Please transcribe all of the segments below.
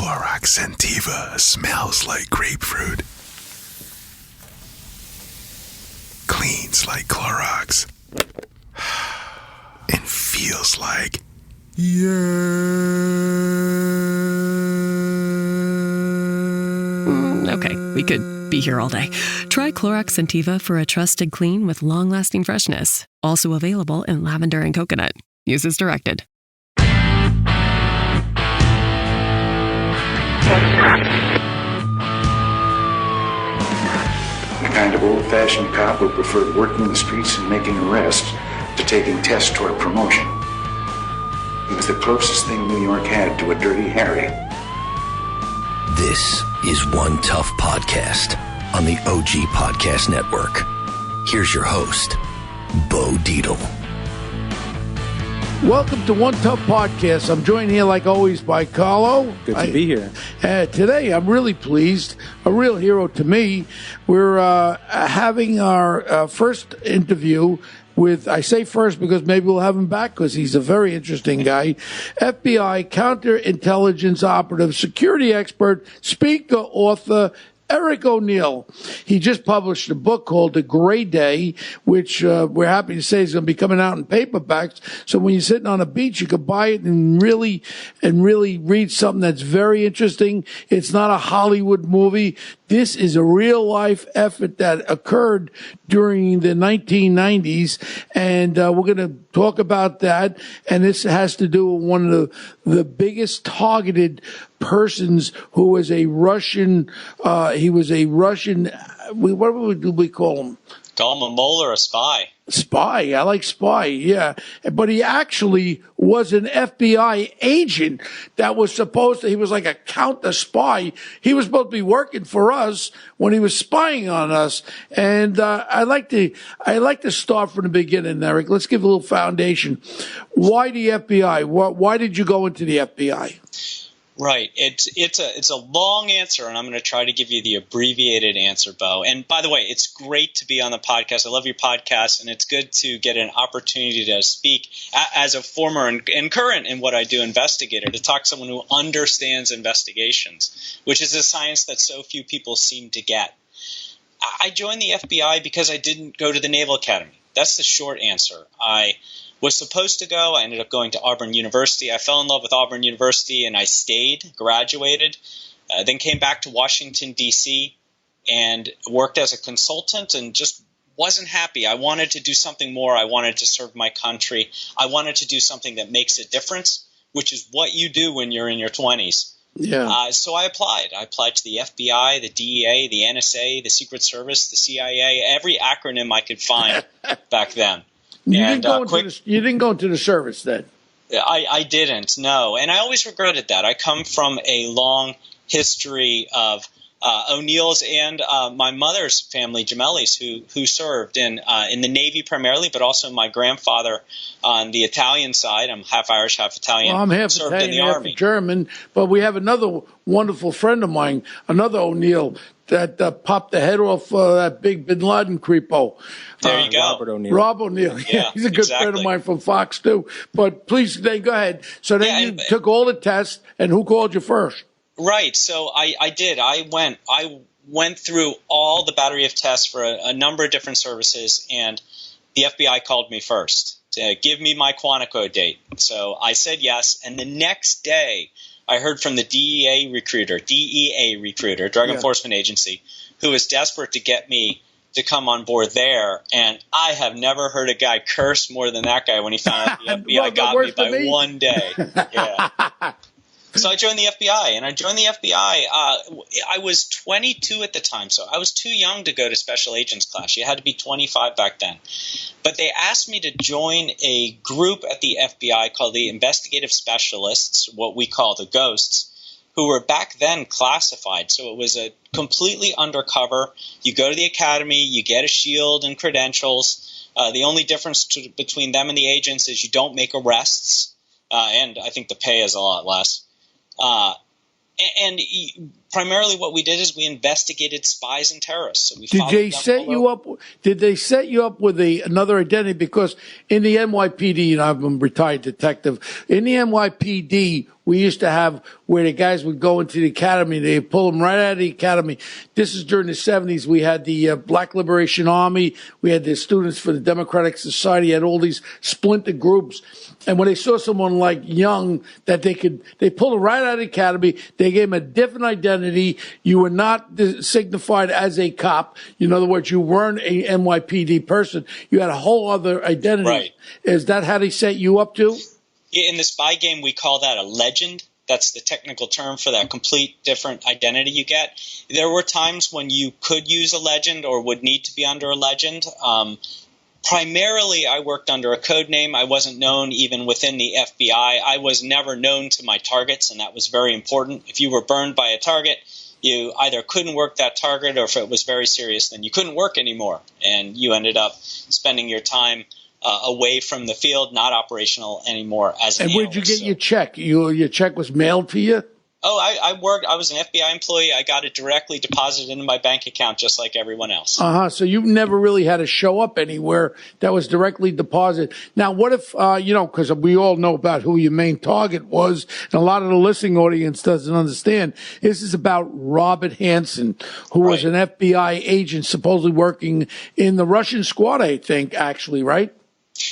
Clorox Sentiva smells like grapefruit. Cleans like Clorox. And feels like... Okay, we could be here all day. Try Clorox Sentiva for a trusted clean with long-lasting freshness. Also available in lavender and coconut. Use as directed. The kind of old-fashioned cop who preferred working the streets and making arrests to taking tests toward promotion. He was the closest thing New York had to a Dirty Harry. This is One Tough Podcast on the OG Podcast Network. Here's your host, Bo Dietl. Welcome to One Tough Podcast. I'm joined here, like always, by Carlo. Good to be here. Today, I'm really pleased. A real hero to me. We're having our first interview with, I say first because maybe we'll have him back because he's a very interesting guy, FBI counterintelligence operative, security expert, speaker, author, Eric O'Neill. He just published a book called The Gray Day, which we're happy to say is going to be coming out in paperbacks. So when you're sitting on a beach, you could buy it and really read something that's very interesting. It's not a Hollywood movie. This is a real life effort that occurred during the 1990s, and we're going to talk about that. And this has to do with one of the biggest targeted persons who was a Russian. He was a Russian. What would we call him? Call him a mole or a spy. Spy. I like spy, yeah. But he actually was an FBI agent that was supposed to, he was like a counter spy. He was supposed to be working for us when he was spying on us. And I like to start from the beginning, Eric. Let's give a little foundation. Why the FBI? Why did you go into the FBI? Right. It's a long answer, and I'm going to try to give you the abbreviated answer, Bo. And by the way, it's great to be on the podcast. I love your podcast, and it's good to get an opportunity to speak as a former and current in what I do investigator, to talk to someone who understands investigations, which is a science that so few people seem to get. I joined the FBI because I didn't go to the Naval Academy. That's the short answer. I was supposed to go. I ended up going to Auburn University. I fell in love with Auburn University, and I stayed, graduated, then came back to Washington, D.C., and worked as a consultant and just wasn't happy. I wanted to do something more. I wanted to serve my country. I wanted to do something that makes a difference, which is what you do when you're in your 20s. Yeah. So I applied. I applied to the FBI, the DEA, the NSA, the Secret Service, the CIA, every acronym I could find back then. You didn't go into the service then? I didn't, no. And I always regretted that. I come from a long history of O'Neill's and my mother's family, Gemelli's, who served in the Navy primarily, but also my grandfather on the Italian side. I'm half Irish, half Italian. Well, I'm half served Italian, in the half Army. German, but we have another wonderful friend of mine, another O'Neill, that popped the head off that big Bin Laden creepo. There you go. Robert O'Neill. Rob O'Neill. Yeah, he's a good friend of mine from Fox, too. But please, go ahead. So then you took all the tests, and who called you first? Right. So I did. I went through all the battery of tests for a number of different services, and the FBI called me first to give me my Quantico date. So I said yes, and the next day I heard from the DEA recruiter, Drug Enforcement Agency, who was desperate to get me to come on board there. And I have never heard a guy curse more than that guy when he found out the FBI got me by 1 day. Yeah. So I joined the FBI, and I joined the FBI. I was 22 at the time, so I was too young to go to special agents class. You had to be 25 back then. But they asked me to join a group at the FBI called the Investigative Specialists, what we call the Ghosts, who were back then classified. So it was a completely undercover. You go to the academy, you get a shield and credentials. The only difference between them and the agents is you don't make arrests, and I think the pay is a lot less. And primarily what we did is we investigated spies and terrorists. So we Did they set you up? Did they set you up with another identity? Because in the NYPD, and I'm a retired detective, in the NYPD, we used to have where the guys would go into the academy. They pull them right out of the academy. This is during the 70s. We had the Black Liberation Army. We had the Students for the Democratic Society. Had all these splinter groups. And when they saw someone like Young that they pulled them right out of the academy. They gave him a different identity. You were not signified as a cop. In other words, you weren't a NYPD person. You had a whole other identity. Right. Is that how they set you up to? In the spy game, we call that a legend. That's the technical term for that complete different identity you get. There were times when you could use a legend or would need to be under a legend. Primarily, I worked under a code name. I wasn't known even within the FBI. I was never known to my targets, and that was very important. If you were burned by a target, you either couldn't work that target, or if it was very serious, then you couldn't work anymore, and you ended up spending your time away from the field, not operational anymore as an analyst. And where'd you get your check? Your check was mailed to you? Oh, I was an FBI employee. I got it directly deposited into my bank account just like everyone else. So you never really had to show up anywhere. That was directly deposited. Now, what if, because we all know about who your main target was, and a lot of the listening audience doesn't understand. This is about Robert Hanssen, who was an FBI agent supposedly working in the Russian squad, I think, actually, right?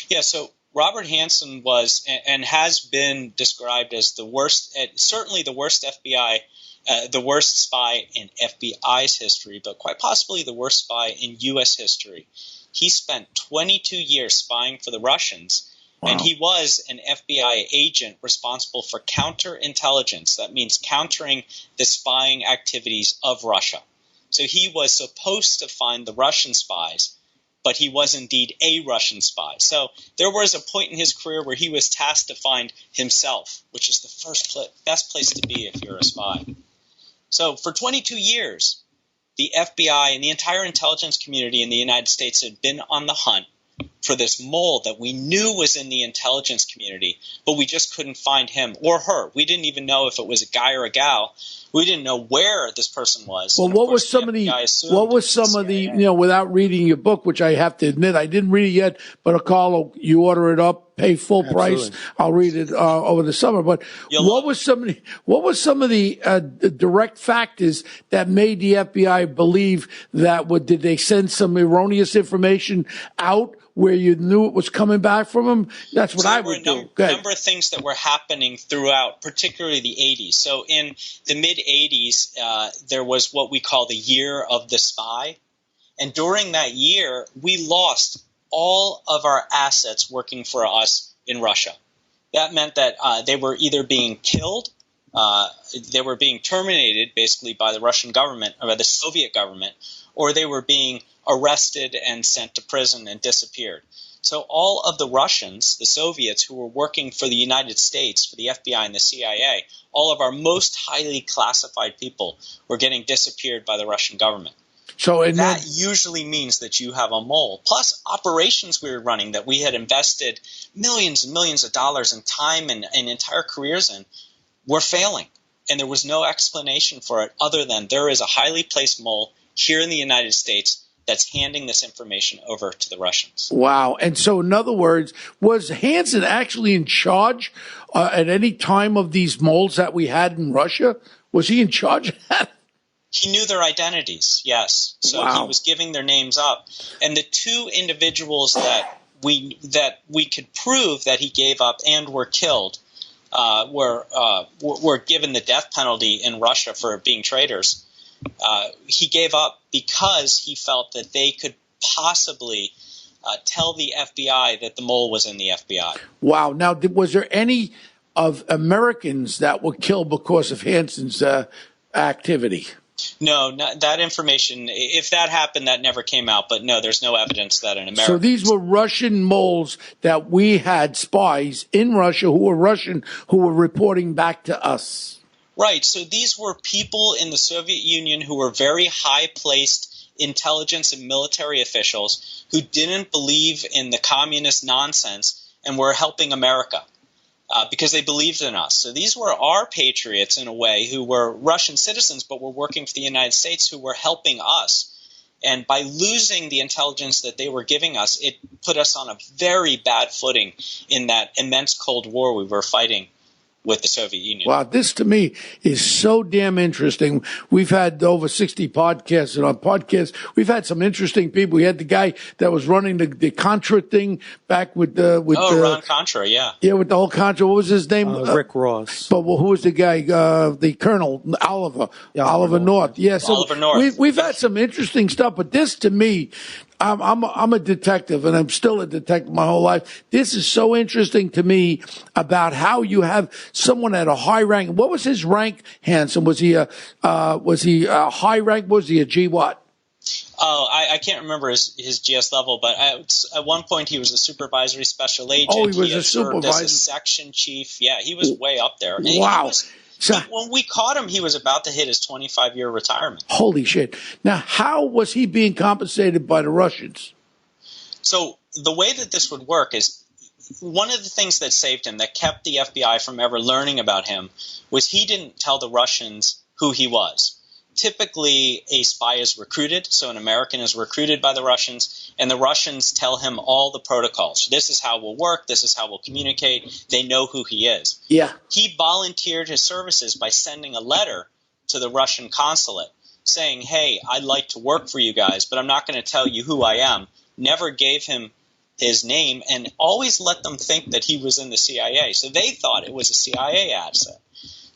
Yeah, so Robert Hanssen was and has been described as the worst, certainly the worst the worst spy in FBI's history, but quite possibly the worst spy in U.S. history. He spent 22 years spying for the Russians, and he was an FBI agent responsible for counterintelligence. That means countering the spying activities of Russia. So he was supposed to find the Russian spies, but he was indeed a Russian spy. So there was a point in his career where he was tasked to find himself, which is the best place to be if you're a spy. So for 22 years, the FBI and the entire intelligence community in the United States had been on the hunt for this mole that we knew was in the intelligence community, but we just couldn't find him or her. We didn't even know if it was a guy or a gal. We didn't know where this person was. Well, what was some of the, without reading your book, which I have to admit, I didn't read it yet, but Carlo, you order it up, pay full price. I'll read it over the summer. But what was some of the direct factors that made the FBI believe that? Did they send some erroneous information out where you knew it was coming back from them? That's what I would do. A number of things that were happening throughout, particularly the 80s. So in the mid-80s, there was what we call the Year of the Spy. And during that year, we lost all of our assets working for us in Russia. That meant that they were either being killed, they were being terminated basically by the Russian government or by the Soviet government, or they were being arrested and sent to prison and disappeared. So all of the Russians, the Soviets who were working for the United States, for the FBI and the CIA, all of our most highly classified people were getting disappeared by the Russian government. So that usually means that you have a mole. Plus operations we were running that we had invested millions and millions of dollars in time and entire careers in were failing. And there was no explanation for it other than there is a highly placed mole here in the United States that's handing this information over to the Russians. Wow. And so, in other words, was Hanssen actually in charge at any time of these moles that we had in Russia? Was he in charge of that? He knew their identities, yes. So He was giving their names up. And the two individuals that we could prove that he gave up and were killed were given the death penalty in Russia for being traitors. He gave up because he felt that they could possibly tell the FBI that the mole was in the FBI. Wow. Now, was there any of Americans that were killed because of Hanssen's activity? No, that information, if that happened, that never came out. But no, there's no evidence that an American. So these were Russian moles that we had spies in Russia who were Russian who were reporting back to us. Right. So these were people in the Soviet Union who were very high-placed intelligence and military officials who didn't believe in the communist nonsense and were helping America. because they believed in us. So these were our patriots in a way who were Russian citizens but were working for the United States, who were helping us. And by losing the intelligence that they were giving us, it put us on a very bad footing in that immense Cold War we were fighting with the Soviet Union. Wow, this to me is so damn interesting. We've had over 60 podcasts, and on podcasts, we've had some interesting people. We had the guy that was running the Contra thing back with Ron Contra, yeah. Yeah, with the whole Contra. What was his name? Rick Ross. But who was the guy? The Colonel, Oliver. Yeah, Oliver North. Yeah, so Oliver North. We've had some interesting stuff, but this to me, I'm a detective, and I'm still a detective my whole life. This is so interesting to me about how you have someone at a high rank. What was his rank, Hanssen? Was he a high rank? Was he a G what? Oh, I can't remember his GS level, but at one point he was a supervisory special agent. Oh, he was a supervisor. supervisor. As a section chief. Yeah, he was way up there. And wow. When we caught him, he was about to hit his 25-year retirement. Holy shit. Now, how was he being compensated by the Russians? So the way that this would work is one of the things that saved him, that kept the FBI from ever learning about him, was he didn't tell the Russians who he was. Typically, a spy is recruited, so an American is recruited by the Russians, and the Russians tell him all the protocols. This is how we'll work. This is how we'll communicate. They know who he is. Yeah. He volunteered his services by sending a letter to the Russian consulate saying, hey, I'd like to work for you guys, but I'm not going to tell you who I am. Never gave him his name, and always let them think that he was in the CIA. So they thought it was a CIA asset.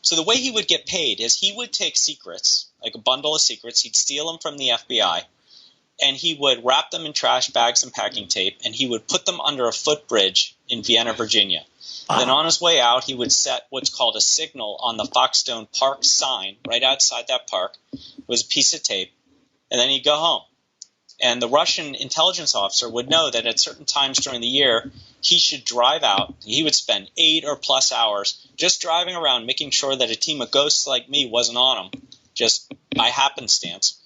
So the way he would get paid is he would take secrets, like a bundle of secrets. He'd steal them from the FBI, and he would wrap them in trash bags and packing tape, and he would put them under a footbridge in Vienna, Virginia. Then on his way out, he would set what's called a signal on the Foxstone Park sign right outside that park. It was a piece of tape, and then he'd go home. And the Russian intelligence officer would know that at certain times during the year, he should drive out. He would spend 8 or plus hours just driving around, making sure that a team of ghosts like me wasn't on him, just by happenstance.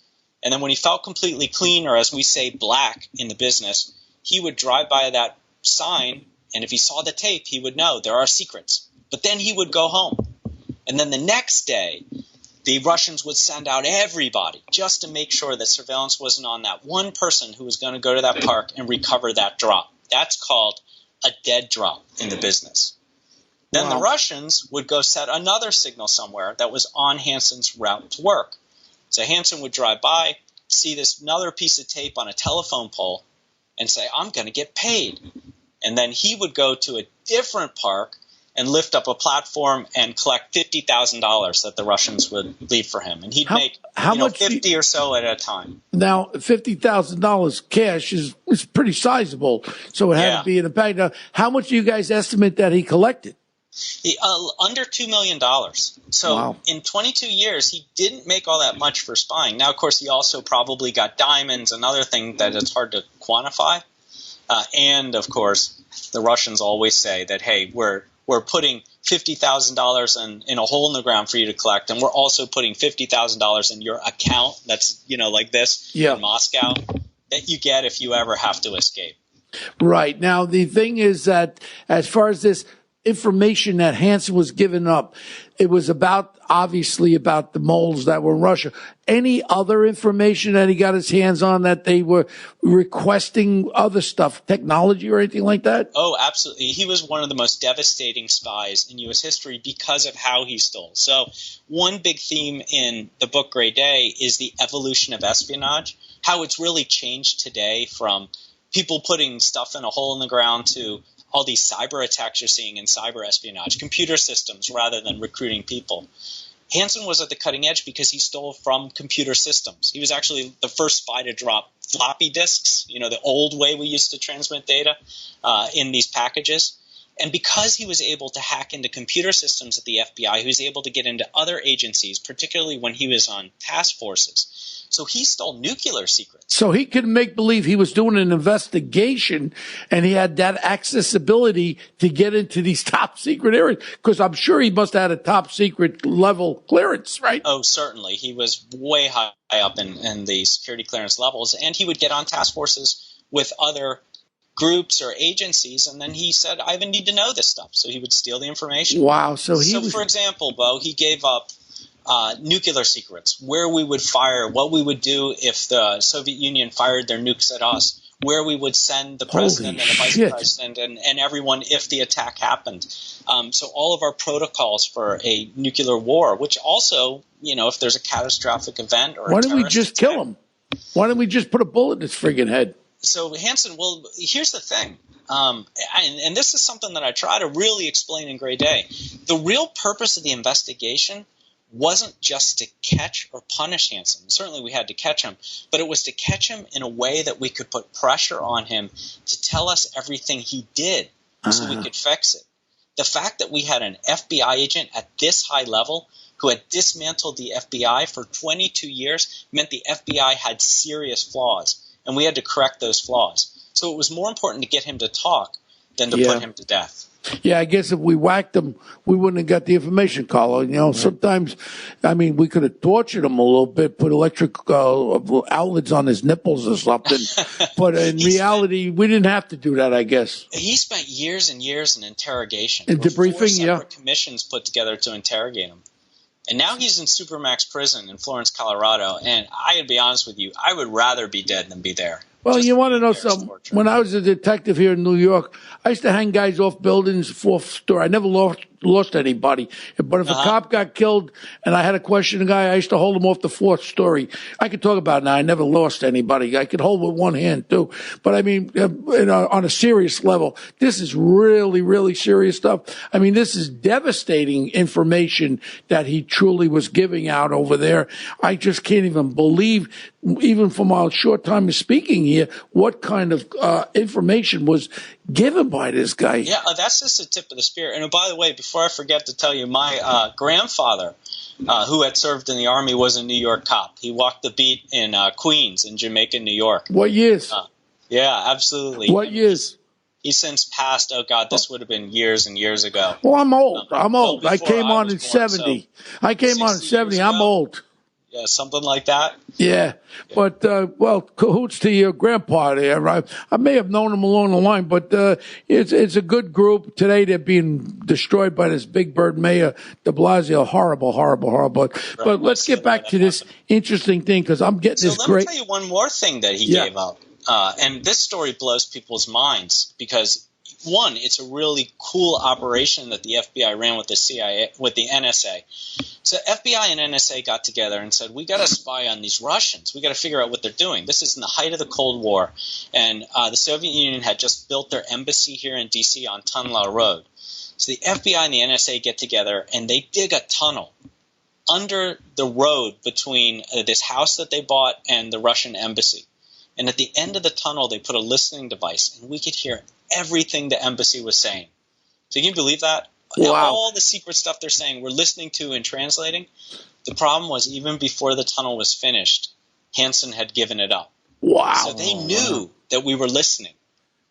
And then when he felt completely clean, or as we say, black in the business, he would drive by that sign, and if he saw the tape, he would know there are secrets. But then he would go home. And then the next day, the Russians would send out everybody just to make sure that surveillance wasn't on that one person who was going to go to that park and recover that drop. That's called a dead drop in the business. Then the Russians would go set another signal somewhere that was on Hanssen's route to work. So Hanssen would drive by, see this another piece of tape on a telephone pole, and say, I'm going to get paid. And then he would go to a different park and lift up a platform and collect $50,000 that the Russians would leave for him. And he'd make much 50 or so at a time. Now, $50,000 cash is pretty sizable, so it had to be in a bag. Now, how much do you guys estimate that he collected? Under $2 million. So in 22 years, he didn't make all that much for spying. Now, of course, he also probably got diamonds, another thing that it's hard to quantify. And, of course, the Russians always say that, hey, we're putting $50,000 in a hole in the ground for you to collect, and we're also putting $50,000 in your account that's, like this in Moscow that you get if you ever have to escape. Right. Now, the thing is that as far as this information that Hanssen was giving up, it was obviously about the moles that were in Russia. Any other information that he got his hands on that they were requesting other stuff, technology or anything like that? Oh, absolutely. He was one of the most devastating spies in U.S. history because of how he stole. So one big theme in the book Gray Day is the evolution of espionage, how it's really changed today from people putting stuff in a hole in the ground to all these cyber attacks you're seeing in cyber espionage, computer systems rather than recruiting people. Hanssen was at the cutting edge because he stole from computer systems. He was actually the first spy to drop floppy disks, the old way we used to transmit data in these packages. And because he was able to hack into computer systems at the FBI, he was able to get into other agencies, particularly when he was on task forces. So he stole nuclear secrets. So he could make believe he was doing an investigation, and he had that accessibility to get into these top secret areas, because I'm sure he must have had a top secret level clearance, right? Oh, certainly. He was way high up in the security clearance levels, and he would get on task forces with other groups or agencies, and then he said, I even need to know this stuff. So he would steal the information. Wow. So for example, Bo, he gave up nuclear secrets, where we would fire, what we would do if the Soviet Union fired their nukes at us, where we would send the president and the vice president and everyone if the attack happened. So all of our protocols for a nuclear war, which also, if there's a catastrophic event or why don't we just kill him? Why don't we just put a bullet in his friggin' head? So Hanssen, well, here's the thing. And this is something that I try to really explain in Grey Day. The real purpose of the investigation wasn't just to catch or punish Hanssen. Certainly we had to catch him, but it was to catch him in a way that we could put pressure on him to tell us everything he did so we could fix it. The fact that we had an FBI agent at this high level who had dismantled the FBI for 22 years meant the FBI had serious flaws, and we had to correct those flaws. So it was more important to get him to talk than to put him to death. Yeah, I guess if we whacked him, we wouldn't have got the information, Carlo. Sometimes, we could have tortured him a little bit, put electric outlets on his nipples or something. But in reality, we didn't have to do that, I guess. He spent years and years in interrogation. In debriefing, 4 separate commissions put together to interrogate him. And now he's in Supermax prison in Florence, Colorado. And I gotta be honest with you, I would rather be dead than be there. Well, you want to know something? When I was a detective here in New York, I used to hang guys off buildings, fourth story. I never lost anybody. But if a cop got killed and I had to question a guy, I used to hold him off the fourth story. I could talk about it now. I never lost anybody. I could hold with one hand, too. But, on a serious level, this is really, really serious stuff. This is devastating information that he truly was giving out over there. I just can't even believe, even from our short time of speaking here, what kind of information was given by this guy. Yeah, that's just the tip of the spear. And by the way, before I forget to tell you, my grandfather, who had served in the Army, was a New York cop. He walked the beat in Queens in Jamaica, New York. What years? Yeah, absolutely. What years? He's since passed. Oh, God, this would have been years and years ago. Well, I'm old. I came on in 70. I came on in 70. I'm old. Yeah, something like that. Yeah. But, cahoots to your grandpa there. I may have known him along the line, but it's a good group. Today they're being destroyed by this big bird mayor, de Blasio. Horrible, horrible, horrible. But let's get back to this interesting thing, because I'm getting this great. Let me tell you one more thing that he gave up. And this story blows people's minds because, one, it's a really cool operation that the FBI ran with the CIA, with the NSA. So FBI and NSA got together and said, we got to spy on these Russians. We got to figure out what they're doing. This is in the height of the Cold War, and the Soviet Union had just built their embassy here in D.C. on Tunla Road. So the FBI and the NSA get together, and they dig a tunnel under the road between this house that they bought and the Russian embassy. And at the end of the tunnel, they put a listening device, and we could hear everything the embassy was saying. So can you believe that? Wow. All the secret stuff they're saying, we're listening to and translating. The problem was, even before the tunnel was finished, Hanssen had given it up. Wow. So they knew that we were listening.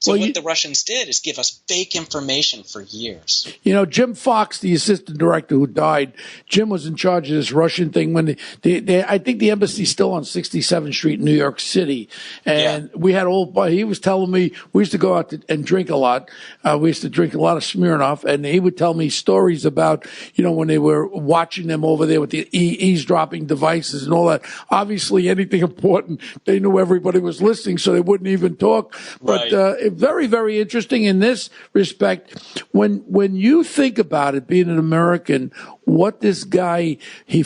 So what the Russians did is give us fake information for years. Jim Fox, the assistant director who died, Jim was in charge of this Russian thing when I think the embassy's still on 67th Street in New York City. And we had he was telling me, we used to go out and drink a lot. We used to drink a lot of Smirnoff, and he would tell me stories about, when they were watching them over there with the eavesdropping devices and all that. Obviously, anything important, they knew everybody was listening, so they wouldn't even talk. But, very, very interesting in this respect. When you think about it, being an American, what this guy, he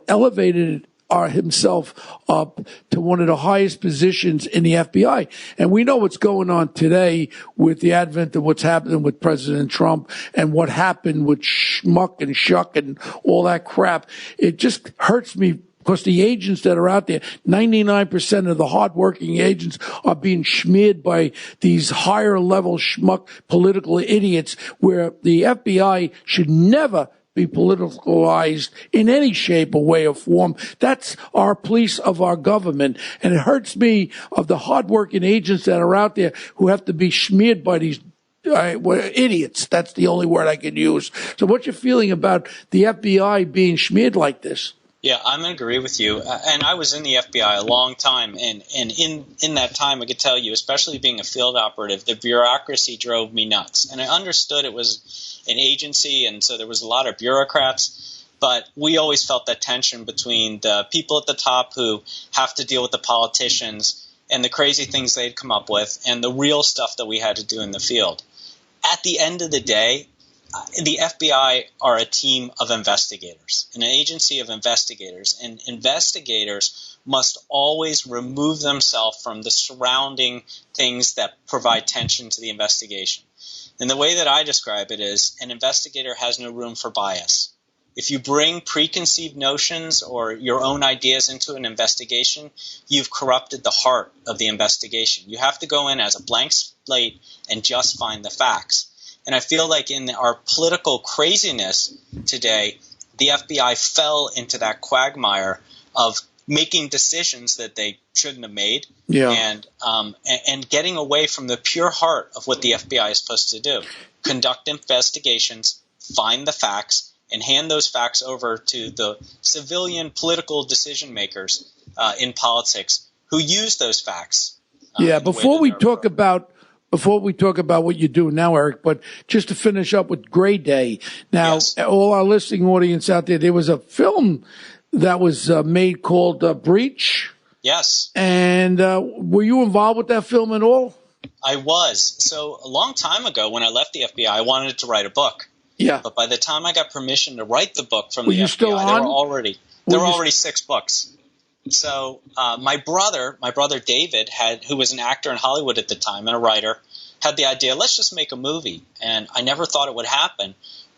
elevated himself up to one of the highest positions in the FBI. And we know what's going on today with the advent of what's happening with President Trump and what happened with Schmuck and Shuck and all that crap. It just hurts me, because the agents that are out there, 99% of the hardworking agents are being smeared by these higher level schmuck political idiots, where the FBI should never be politicalized in any shape or way or form. That's our police of our government. And it hurts me of the hardworking agents that are out there who have to be smeared by these idiots. That's the only word I can use. So what's your feeling about the FBI being smeared like this? Yeah, I'm going to agree with you. And I was in the FBI a long time, and in that time, I could tell you, especially being a field operative, the bureaucracy drove me nuts. And I understood it was an agency, and so there was a lot of bureaucrats, but we always felt that tension between the people at the top who have to deal with the politicians and the crazy things they'd come up with, and the real stuff that we had to do in the field. At the end of the day, the FBI are a team of investigators, an agency of investigators, and investigators must always remove themselves from the surrounding things that provide tension to the investigation. And the way that I describe it is an investigator has no room for bias. If you bring preconceived notions or your own ideas into an investigation, you've corrupted the heart of the investigation. You have to go in as a blank slate and just find the facts. And I feel like in our political craziness today, the FBI fell into that quagmire of making decisions that they shouldn't have made, and getting away from the pure heart of what the FBI is supposed to do: conduct investigations, find the facts, and hand those facts over to the civilian political decision makers in politics who use those facts. Before we talk about what you do now, Eric, but just to finish up with Gray Day. Now, Yes. all our listening audience out there was a film that was made called Breach. Yes. And were you involved with that film at all? I was. So a long time ago when I left the FBI, I wanted to write a book. Yeah. But by the time I got permission to write the book from Were the you FBI, still there on? were already 6 books. So my brother David, who was an actor in Hollywood at the time and a writer, had the idea, let's just make a movie. And I never thought it would happen,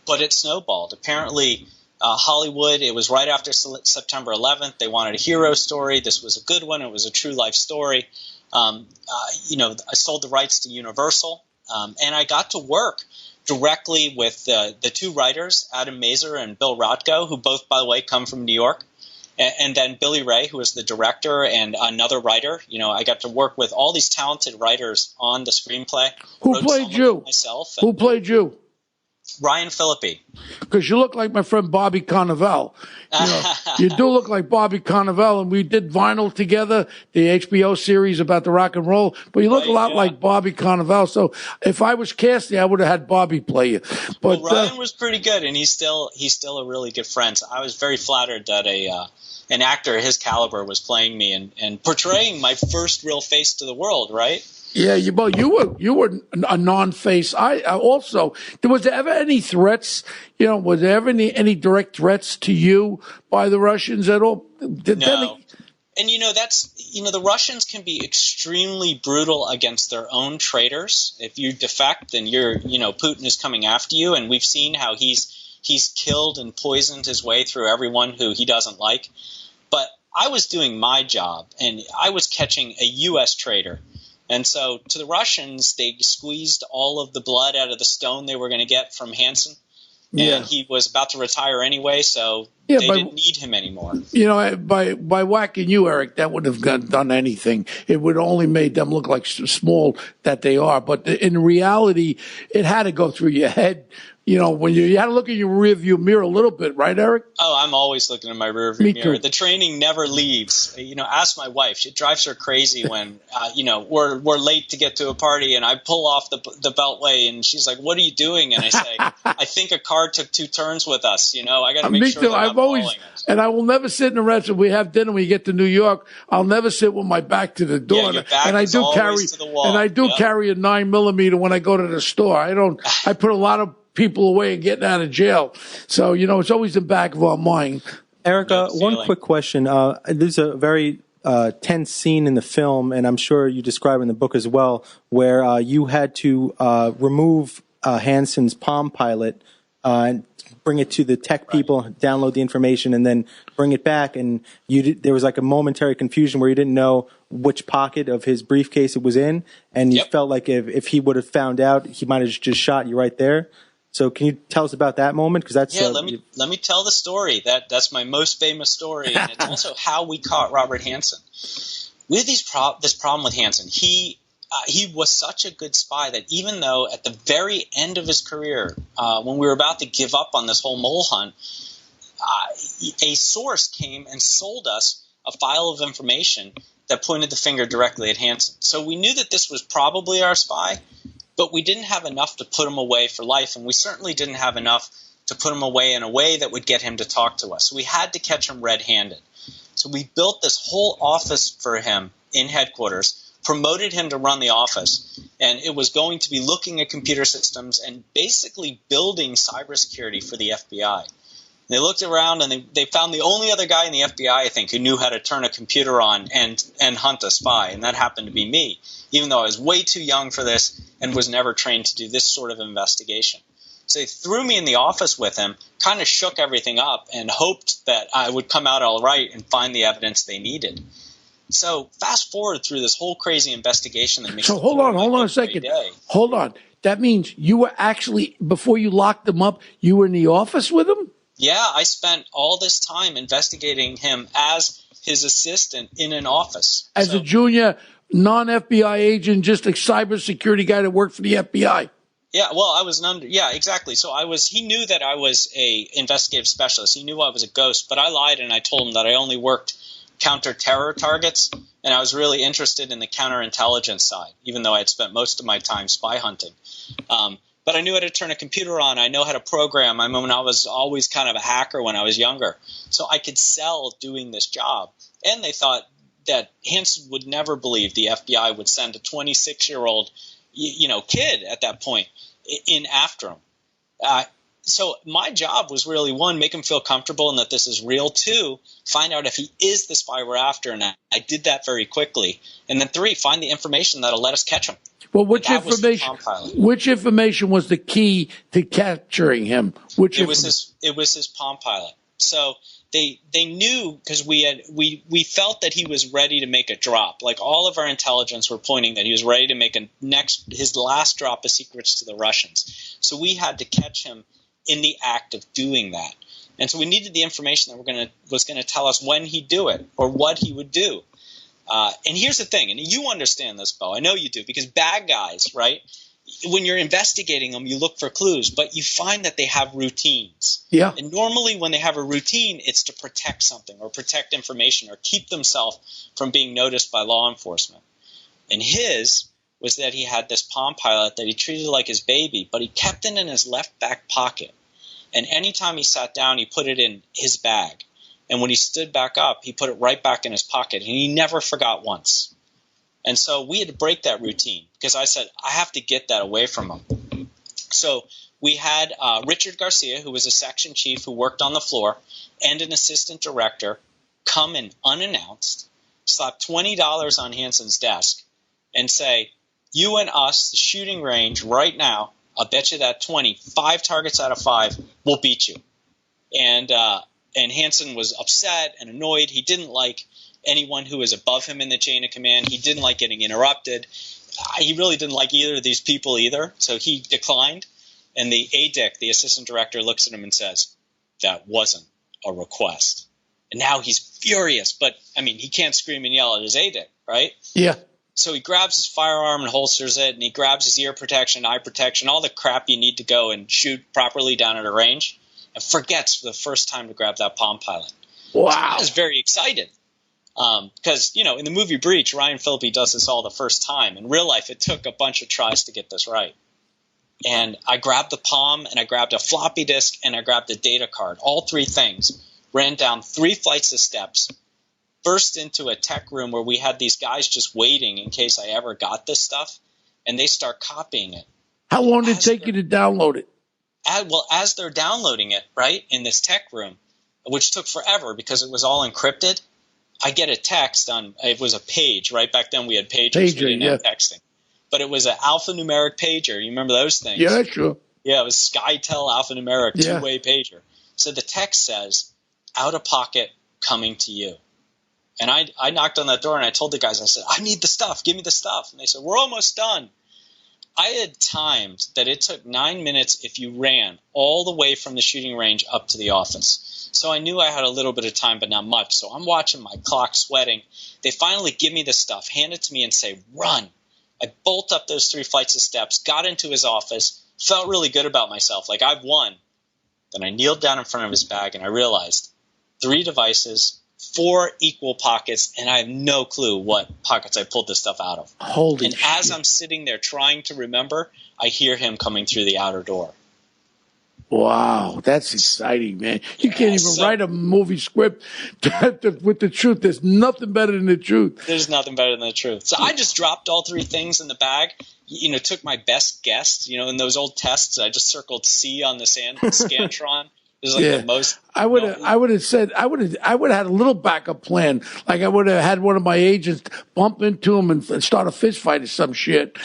but it snowballed. Apparently, Hollywood, it was right after September 11th. They wanted a hero story. This was a good one. It was a true life story. I sold the rights to Universal, and I got to work directly with the 2 writers, Adam Mazer and Bill Rotko, who both, by the way, come from New York. And then Billy Ray, who was the director and another writer. I got to work with all these talented writers on the screenplay. Who played you? Myself. Who played you? Ryan Phillippe. Because you look like my friend Bobby Carnival. You do look like Bobby Carnival, and we did Vinyl together, the HBO series about the rock and roll. But you look a lot like Bobby Carnival. So if I was casting, I would have had Bobby play you. But Ryan was pretty good, and he's still a really good friend. So I was very flattered that an actor his caliber was playing me and portraying my first real face to the world, right? Yeah, you were a non-face. I also, was there ever any threats? Was there ever any direct threats to you by the Russians at all? No. And the Russians can be extremely brutal against their own traitors. If you defect, then Putin is coming after you, and we've seen how he's killed and poisoned his way through everyone who he doesn't like. But I was doing my job, and I was catching a U.S. traitor. And so to the Russians, they squeezed all of the blood out of the stone they were going to get from Hanssen. And he was about to retire anyway, so they didn't need him anymore. By whacking you, Eric, that wouldn't have done anything. It would only made them look like small that they are. But in reality, it had to go through your head. When you had to look in your rearview mirror a little bit, right, Eric? Oh, I'm always looking in my rearview mirror. The training never leaves. Ask my wife. It drives her crazy when, we're late to get to a party and I pull off the beltway and she's like, "What are you doing?" And I say, "I think a car took 2 turns with us. I got to make sure that I'm following it." And I will never sit in a restaurant. We have dinner when you get to New York. I'll never sit with my back to the door. Your back is always to the wall. And I do carry a 9mm when I go to the store. I put a lot of people away and getting out of jail. So, it's always in the back of our mind. Eric, one quick question. There's a very tense scene in the film, and I'm sure you describe in the book as well, where you had to remove Hanssen's Palm Pilot and bring it to the tech people, download the information, and then bring it back. And there was like a momentary confusion where you didn't know which pocket of his briefcase it was in, and you felt like if he would have found out, he might have just shot you right there. So can you tell us about that moment? Because that's let me tell the story. That's my most famous story, and it's also how we caught Robert Hanssen. We had this problem with Hanssen. He was such a good spy that even though at the very end of his career, when we were about to give up on this whole mole hunt, a source came and sold us a file of information that pointed the finger directly at Hanssen. So we knew that this was probably our spy, but we didn't have enough to put him away for life, and we certainly didn't have enough to put him away in a way that would get him to talk to us. So we had to catch him red-handed. So we built this whole office for him in headquarters, promoted him to run the office, and it was going to be looking at computer systems and basically building cybersecurity for the FBI. They looked around and they found the only other guy in the FBI, I think, who knew how to turn a computer on and hunt a spy, and that happened to be me, even though I was way too young for this and was never trained to do this sort of investigation. So they threw me in the office with him, kind of shook everything up, and hoped that I would come out all right and find the evidence they needed. So fast forward through this whole crazy investigation that makes So hold on a second. Hold on. That means you were actually, before you locked him up, you were in the office with him? Yeah, I spent all this time investigating him as his assistant in an office. As a junior non-FBI agent, just a cybersecurity guy that worked for the FBI. Yeah, well, I was exactly. So he knew that I was a investigative specialist. He knew I was a ghost, but I lied and I told him that I only worked counter-terror targets, and I was really interested in the counterintelligence side, even though I had spent most of my time spy hunting. But I knew how to turn a computer on. I know how to program. I mean, I was always kind of a hacker when I was younger. So I could sell doing this job. And they thought that Hanssen would never believe the FBI would send a 26-year-old kid at that point in after him. So my job was really, one, make him feel comfortable and that this is real. Two, find out if he is the spy we're after. And I did that very quickly. And then three, find the information that'll let us catch him. Well, which information was the key to capturing him? It was his Palm Pilot. So they knew, because we felt that he was ready to make a drop. Like, all of our intelligence were pointing that he was ready to make his last drop of secrets to the Russians. So we had to catch him in the act of doing that. And so we needed the information that was going to tell us when he'd do it or what he would do. And here's the thing, and you understand this, Bo. I know you do, because bad guys, right, when you're investigating them, you look for clues, but you find that they have routines. Yeah. And normally when they have a routine, it's to protect something or protect information or keep themselves from being noticed by law enforcement. And his was that he had this Palm Pilot that he treated like his baby, but he kept it in his left back pocket. And anytime he sat down, he put it in his bag. And when he stood back up, he put it right back in his pocket, and he never forgot once. And so we had to break that routine, because I said, I have to get that away from him. So we had Richard Garcia, who was a section chief who worked on the floor, and an assistant director come in unannounced, slap $20 on Hanssen's desk, and say, you and us, the shooting range right now, I'll bet you that 5 targets out of 5 will beat you. And Hanssen was upset and annoyed. He didn't like anyone who was above him in the chain of command. He didn't like getting interrupted. He really didn't like either of these people either, so he declined. And the ADIC, the assistant director, looks at him and says, that wasn't a request. And now he's furious, but, I mean, he can't scream and yell at his ADIC, right? Yeah. So he grabs his firearm and holsters it, and he grabs his ear protection, eye protection, all the crap you need to go and shoot properly down at a range, and forgets for the first time to grab that Palm Pilot. Wow. I was very excited because, in the movie Breach, Ryan Phillippe does this all the first time. In real life, it took a bunch of tries to get this right. And I grabbed the Palm, and I grabbed a floppy disk, and I grabbed a data card. All 3 things. Ran down 3 flights of steps, burst into a tech room where we had these guys just waiting in case I ever got this stuff, and they start copying it. How long did it take you to download it? As they're downloading it, right, in this tech room, which took forever because it was all encrypted, I get a text it was a page, right? Back then we had pagers, we didn't have texting. But it was an alphanumeric pager. You remember those things? Yeah, sure. Yeah, it was SkyTel alphanumeric, 2-way pager. So the text says, out of pocket, coming to you. And I knocked on that door and I told the guys, I said, I need the stuff, give me the stuff. And they said, we're almost done. I had timed that it took 9 minutes if you ran all the way from the shooting range up to the office. So I knew I had a little bit of time, but not much. So I'm watching my clock, sweating. They finally give me the stuff, hand it to me, and say, run. I bolt up those 3 flights of steps, got into his office, felt really good about myself, like I've won. Then I kneeled down in front of his bag, and I realized 3 devices, 4 equal pockets, and I have no clue what pockets I pulled this stuff out of. Holy shit. As I'm sitting there trying to remember, I hear him coming through the outer door. Wow, that's exciting, man. You can't even write a movie script with the truth. There's nothing better than the truth. There's nothing better than the truth. So I just dropped all 3 things in the bag, took my best guess. In those old tests, I just circled C on the Scantron. It was the most. I would have had a little backup plan. Like I would have had one of my agents bump into him and start a fist fight or some shit.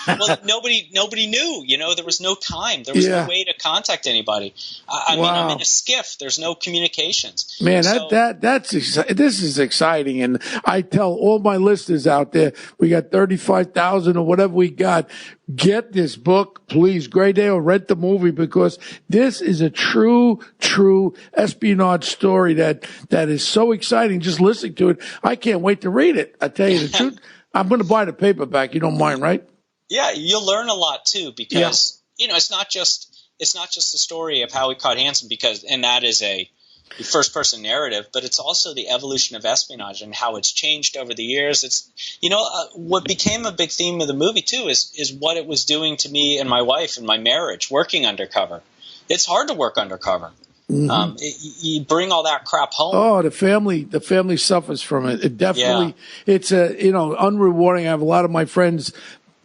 Well, nobody knew. There was no time. There was no way to contact anybody. I mean, I'm in a skiff. There's no communications. Man, this is exciting, and I tell all my listeners out there, we got 35,000 or whatever we got. Get this book, please. Gray Day, or rent the movie, because this is a true espionage story that is so exciting. Just listening to it, I can't wait to read it. I tell you the truth. I'm going to buy the paperback. You don't mind, right? Yeah, you'll learn a lot too, because it's not just a story of how we caught Hanssen, and that is a first person narrative, but it's also the evolution of espionage and how it's changed over the years. It's what became a big theme of the movie too is what it was doing to me and my wife and my marriage, working undercover. It's hard to work undercover. Mm-hmm. You bring all that crap home. Oh, the family suffers from it. It definitely, it's unrewarding. I have a lot of my friends.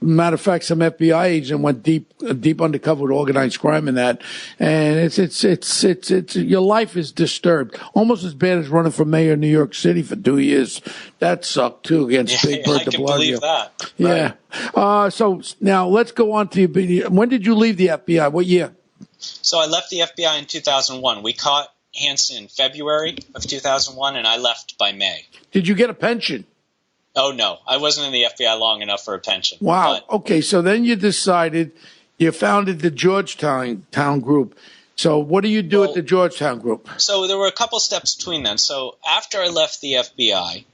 Matter of fact, some FBI agent went deep undercover with organized crime in that, and it's your life is disturbed, almost as bad as running for mayor of New York City for 2 years. That sucked too against Big Bird de Blasio. I can believe that. Yeah. Right. So now let's go on to when did you leave the FBI? What year? So I left the FBI in 2001. We caught Hanssen in February of 2001, and I left by May. Did you get a pension? Oh, no. I wasn't in the FBI long enough for a pension. Wow. Okay, so then you decided you founded the Georgetown Group. So what do you do at the Georgetown Group? So there were a couple steps between then. So after I left the FBI,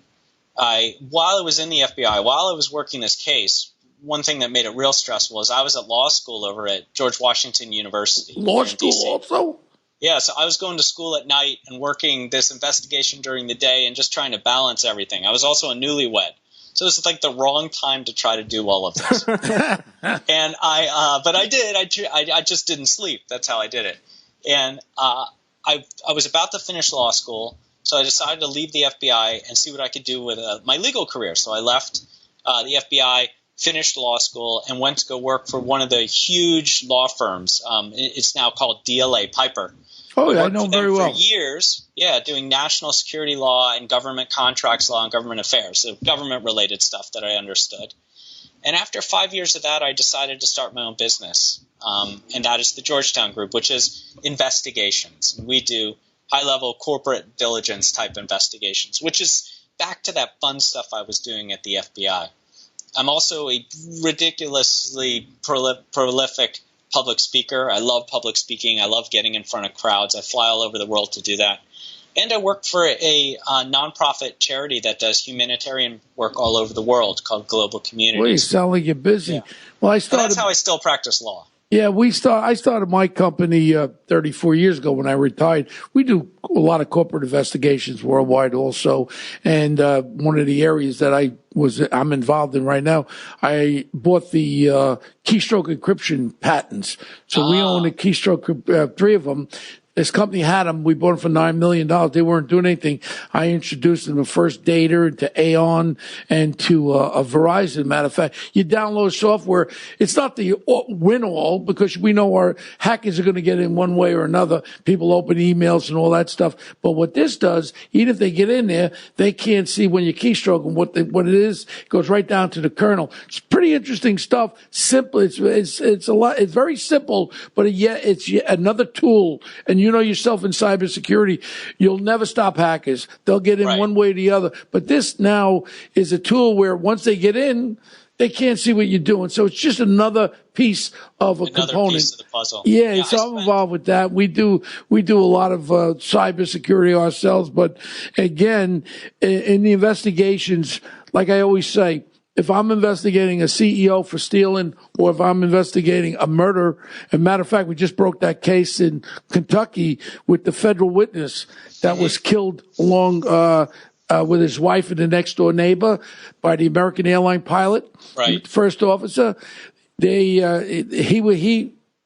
while I was in the FBI, while I was working this case, one thing that made it real stressful is I was at law school over at George Washington University. Law school also? Yeah, so I was going to school at night and working this investigation during the day and just trying to balance everything. I was also a newlywed. So this is like the wrong time to try to do all of this. And but I did. I just didn't sleep. That's how I did it. And I was about to finish law school, so I decided to leave the FBI and see what I could do with my legal career. So I left the FBI, finished law school, and went to go work for one of the huge law firms. It's now called DLA Piper. Oh, yeah, I know very well. For years, doing national security law and government contracts law and government affairs, so government-related stuff that I understood. And after 5 years of that, I decided to start my own business, and that is the Georgetown Group, which is investigations. We do high-level corporate diligence type investigations, which is back to that fun stuff I was doing at the FBI. I'm also a ridiculously prolific public speaker. I love public speaking. I love getting in front of crowds. I fly all over the world to do that. And I work for a nonprofit charity that does humanitarian work all over the world called Global Communities. Well, you sound like you're busy. Yeah. Well, that's how I still practice law. Yeah, I started my company 34 years ago when I retired. We do a lot of corporate investigations worldwide also. And one of the areas that I'm involved in right now, I bought the keystroke encryption patents. So we own the keystroke, 3 of them. This company had them. We bought them for $9 million. They weren't doing anything. I introduced them to First Data, to Aon, and to Verizon. Matter of fact, you download software. It's not the win-all, because we know our hackers are going to get in one way or another. People open emails and all that stuff. But what this does, even if they get in there, they can't see when you keystroke them what it is. It goes right down to the kernel. It's pretty interesting stuff. Simple. It's a lot. It's very simple, but it's yet another tool. And you know yourself in cybersecurity, you'll never stop hackers. They'll get in one way or the other. But this now is a tool where once they get in, they can't see what you're doing. So it's just another piece of a component. Another piece of the puzzle. Yeah, so I'm involved with that. We do a lot of cybersecurity ourselves. But again, in the investigations, like I always say, if I'm investigating a CEO for stealing, or if I'm investigating a murder. As a matter of fact, we just broke that case in Kentucky with the federal witness that was killed along with his wife and the next door neighbor by the American airline pilot, right. First officer. He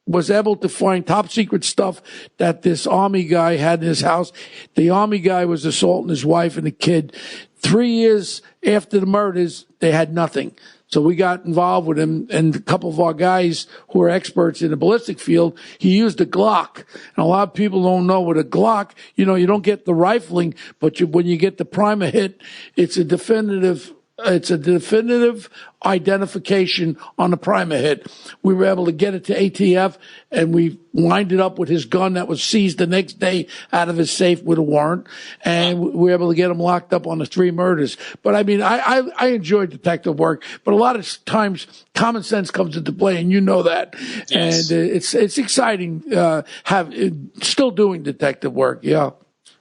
was able to find top secret stuff that this Army guy had in his house. The Army guy was assaulting his wife and the kid. 3 years after the murders, they had nothing. So we got involved with him, and a couple of our guys who are experts in the ballistic field, he used a Glock. And a lot of people don't know with a Glock, you don't get the rifling, but when you get the primer hit, it's a definitive identification on the primer hit. We were able to get it to ATF, and we lined it up with his gun that was seized the next day out of his safe with a warrant, and we were able to get him locked up on the 3 murders. But I mean, I enjoy detective work, but a lot of times common sense comes into play, and you know that. Yes. And it's exciting still doing detective work. Yeah.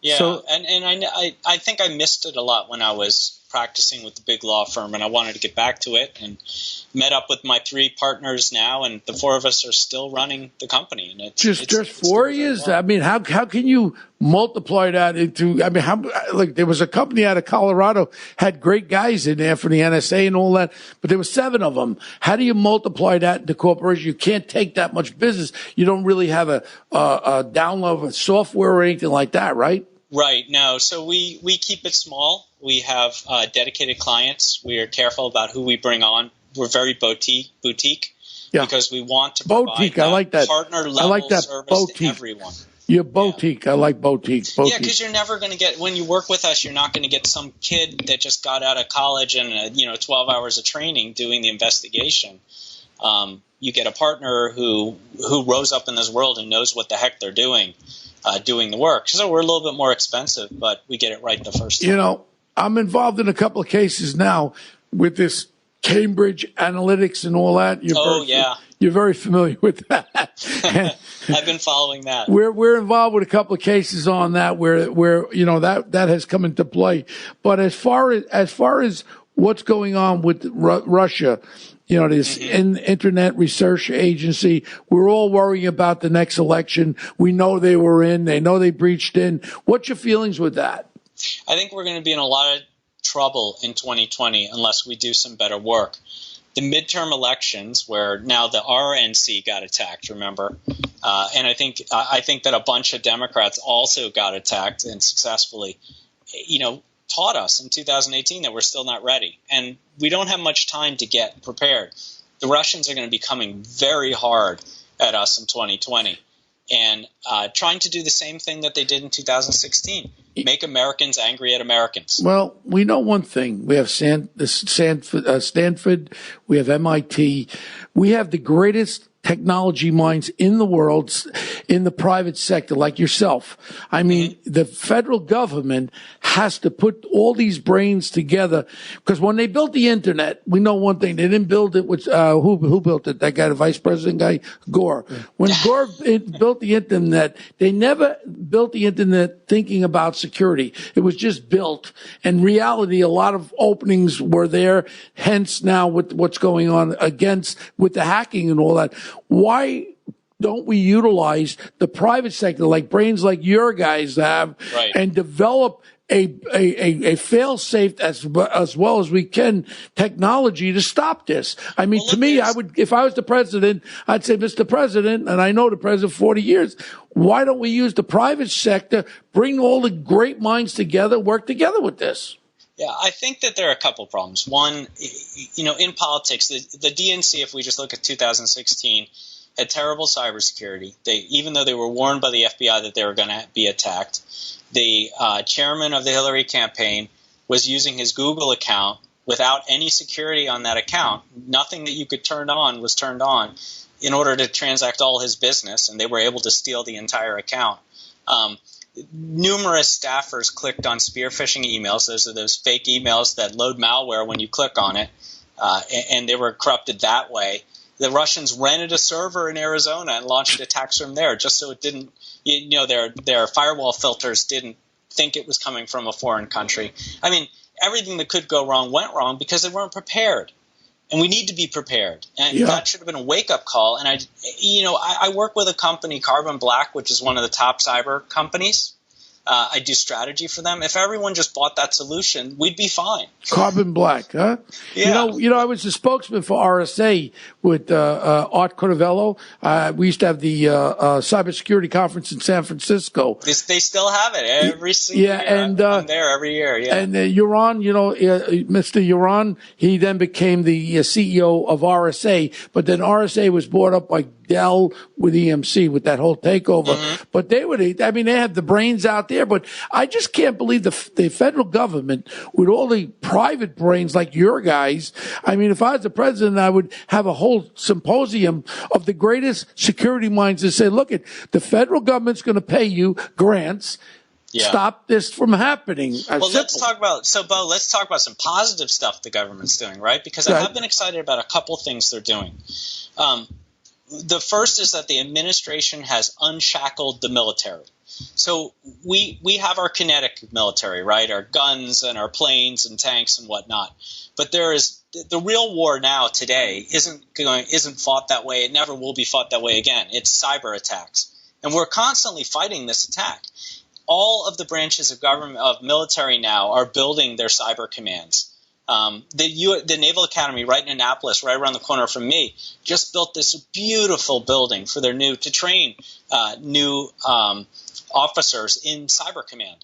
Yeah, so, and I think I missed it a lot when I was practicing with the big law firm, and I wanted to get back to it, and met up with my 3 partners now, and the 4 of us are still running the company. And it's just 4 years. I mean, how can you multiply that into? I mean, there was a company out of Colorado had great guys in there for the NSA and all that, but there were 7 of them. How do you multiply that into corporation? You can't take that much business. You don't really have a download of software or anything like that, right? Right. No. So we keep it small. We have dedicated clients. We are careful about who we bring on. We're very boutique because we want to provide I like that partner level service boutique. To everyone. You're boutique. Yeah. I like boutique. Yeah, because you're never going to get, when you work with us, you're not going to get some kid that just got out of college and 12 hours of training doing the investigation. You get a partner who rose up in this world and knows what the heck they're doing the work. So we're a little bit more expensive, but we get it right the first time. I'm involved in a couple of cases now with this Cambridge Analytics and all that. You're very familiar with that. I've been following that. We're involved with a couple of cases on that where that has come into play. But as far as what's going on with Russia, this Internet Research Agency, we're all worrying about the next election. We know they were in. They know they breached in. What's your feelings with that? I think we're going to be in a lot of trouble in 2020 unless we do some better work. The midterm elections, where now the RNC got attacked, remember? And I think that a bunch of Democrats also got attacked and successfully, taught us in 2018 that we're still not ready. And we don't have much time to get prepared. The Russians are going to be coming very hard at us in 2020 and trying to do the same thing that they did in 2016, make Americans angry at Americans. Well, we know one thing. We have Stanford, we have MIT. We have the greatest technology minds in the world, in the private sector, like yourself. I mean, the federal government has to put all these brains together, because when they built the internet, we know one thing: they didn't build it with who built it? That guy, the vice president guy, Gore. When Gore built the internet, they never built the internet thinking about security. It was just built. In reality, a lot of openings were there. Hence, now with what's going on with the hacking and all that. Why don't we utilize the private sector, like brains like your guys have, and develop a fail-safe as well as we can technology to stop this? I mean, to me, if I was the president, I'd say, Mr. President, and I know the president 40 years, why don't we use the private sector, bring all the great minds together, work together with this? Yeah, I think that there are a couple problems. One, in politics, the DNC, if we just look at 2016, had terrible cybersecurity. Even though they were warned by the FBI that they were going to be attacked, the chairman of the Hillary campaign was using his Google account without any security on that account. Nothing that you could turn on was turned on in order to transact all his business, and they were able to steal the entire account. Numerous staffers clicked on spear phishing emails. Those are those fake emails that load malware when you click on it, and they were corrupted that way. The Russians rented a server in Arizona and launched attacks from there, just so it didn't, their firewall filters didn't think it was coming from a foreign country. I mean, everything that could go wrong went wrong because they weren't prepared. And we need to be prepared. And that should have been a wake-up call. And I work with a company, Carbon Black, which is one of the top cyber companies. I do strategy for them. If everyone just bought that solution, we'd be fine. Carbon Black, huh? Yeah. I was the spokesman for RSA with Art Cordovello. We used to have the cybersecurity conference in San Francisco. They still have it every single year. And I'm there every year. Yeah. And Uran, Mr. Uran, he then became the CEO of RSA. But then RSA was bought up by Dell with EMC with that whole takeover. Mm-hmm. But they had the brains out there, but I just can't believe the federal government with all the private brains like your guys. I mean, if I was the president, I would have a whole symposium of the greatest security minds to say, look, the federal government's going to pay you grants. Yeah. Stop this from happening. Well, let's talk about some positive stuff the government's doing, right? Because I have been excited about a couple things they're doing. The first is that the administration has unshackled the military. So we have our kinetic military, right? Our guns and our planes and tanks and whatnot. But there is the real war now today isn't fought that way. It never will be fought that way again. It's cyber attacks. And we're constantly fighting this attack. All of the branches of government, of military now, are building their cyber commands. The Naval Academy right in Annapolis, right around the corner from me, just built this beautiful building for to train new officers in Cyber Command.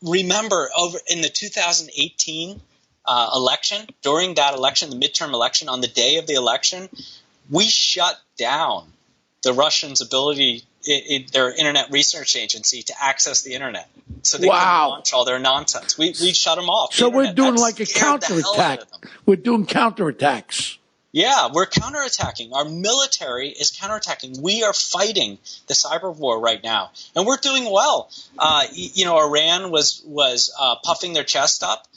Remember, over in the 2018 election, during that election, the midterm election, on the day of the election, we shut down the Russians' ability, their internet research agency, to access the internet. So they couldn't launch all their nonsense. We shut them off. So we're doing like a counterattack. We're doing counterattacks. Yeah, we're counterattacking. Our military is counterattacking. We are fighting the cyber war right now, and we're doing well. Iran was puffing their chest up.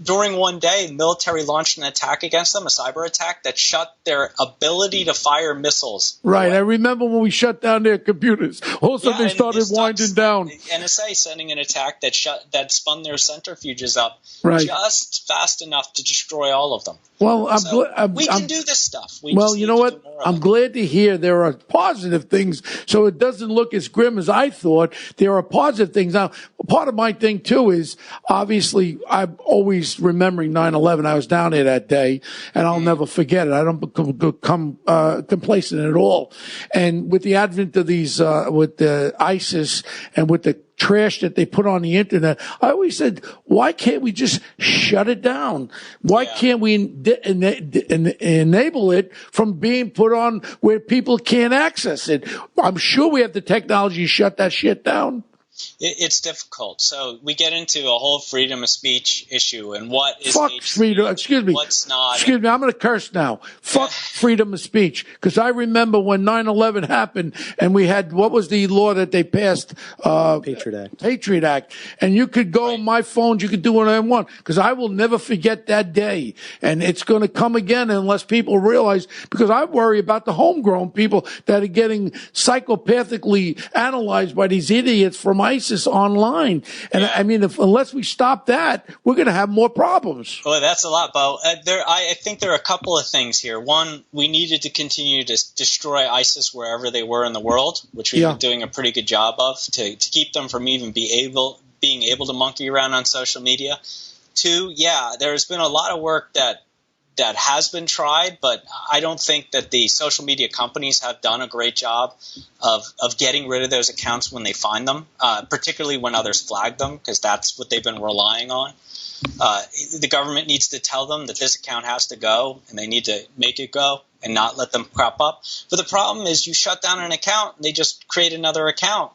During one day, the military launched an attack against them, a cyber attack that shut their ability to fire missiles. Right. I remember when we shut down their computers. Also, they started winding down. NSA sending an attack that spun their centrifuges up just fast enough to destroy all of them. Well, we can do this stuff. You know what? I'm glad to hear there are positive things, so it doesn't look as grim as I thought. There are positive things. Now, part of my thing, too, is obviously I'm always remembering 9/11. I was down there that day, and I'll never forget it. I don't become complacent at all. And with the advent of these, with the ISIS and with the trash that they put on the internet, I always said, why can't we just shut it down? Why can't we enable it from being put on where people can't access it? I'm sure we have the technology to shut that shit down. It's difficult. So we get into a whole freedom of speech issue and what is freedom. Excuse me. What's not. Excuse me. I'm going to curse now. Fuck freedom of speech. Because I remember when 9/11 happened and we had, what was the law that they passed? Patriot Act. And you could go on my phone. You could do what I want. Because I will never forget that day. And it's going to come again unless people realize, because I worry about the homegrown people that are getting psychopathically analyzed by these idiots from ISIS online. And I mean, unless we stop that, we're going to have more problems. Well, that's a lot, Bo. I think there are a couple of things here. One, we needed to continue to destroy ISIS wherever they were in the world, which we've been doing a pretty good job of to keep them from even being able to monkey around on social media. Two, there's been a lot of work that has been tried, but I don't think that the social media companies have done a great job of getting rid of those accounts when they find them, particularly when others flag them, because that's what they've been relying on. The government needs to tell them that this account has to go, and they need to make it go and not let them crop up. But the problem is you shut down an account, and they just create another account,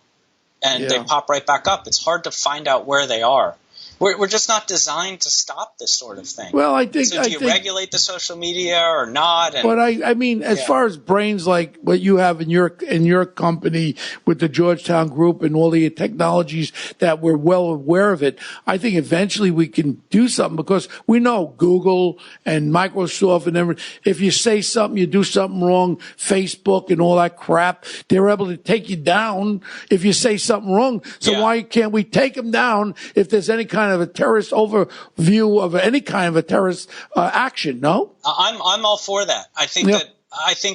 and they pop right back up. It's hard to find out where they are. We're just not designed to stop this sort of thing. Well, I think. So do you regulate the social media or not? But I mean, as far as brains like what you have in your company with the Georgetown Group and all the technologies that we're well aware of it, I think eventually we can do something because we know Google and Microsoft and everything. If you say something, you do something wrong, Facebook and all that crap, they're able to take you down if you say something wrong. So why can't we take them down if there's any kind of kind of a terrorist overview of any kind of a terrorist action. No, I'm all for that. I think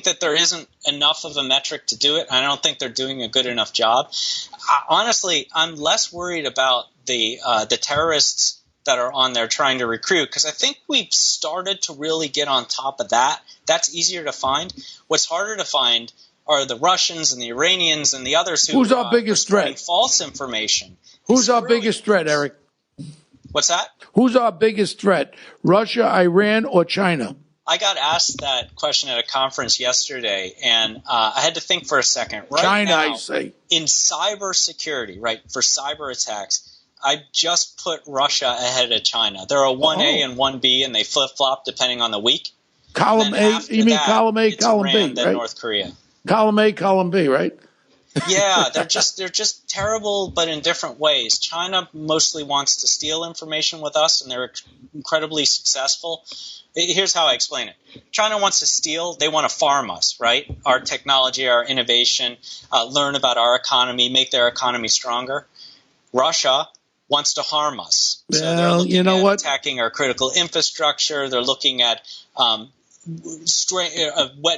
that there isn't enough of a metric to do it. I don't think they're doing a good enough job. Honestly, I'm less worried about the terrorists that are on there trying to recruit, because I think we've started to really get on top of that. That's easier to find. What's harder to find are the Russians and the Iranians and the others who's our biggest threat? False information. Who's our biggest threat, Eric? What's that? Who's our biggest threat? Russia, Iran, or China? I got asked that question at a conference yesterday, and I had to think for a second. Right China, now, I say. In cybersecurity, right, for cyber attacks, I just put Russia ahead of China. There are 1A and 1B, and they flip-flop depending on the week. Column A, you mean column A, column B, then right? North Korea. Column A, column B, right? Yeah, they're just terrible, but in different ways. China mostly wants to steal information with us, and they're incredibly successful. Here's how I explain it. China wants to steal. They want to farm us, right? Our technology, our innovation, learn about our economy, make their economy stronger. Russia wants to harm us. So they're looking at attacking our critical infrastructure. They're looking at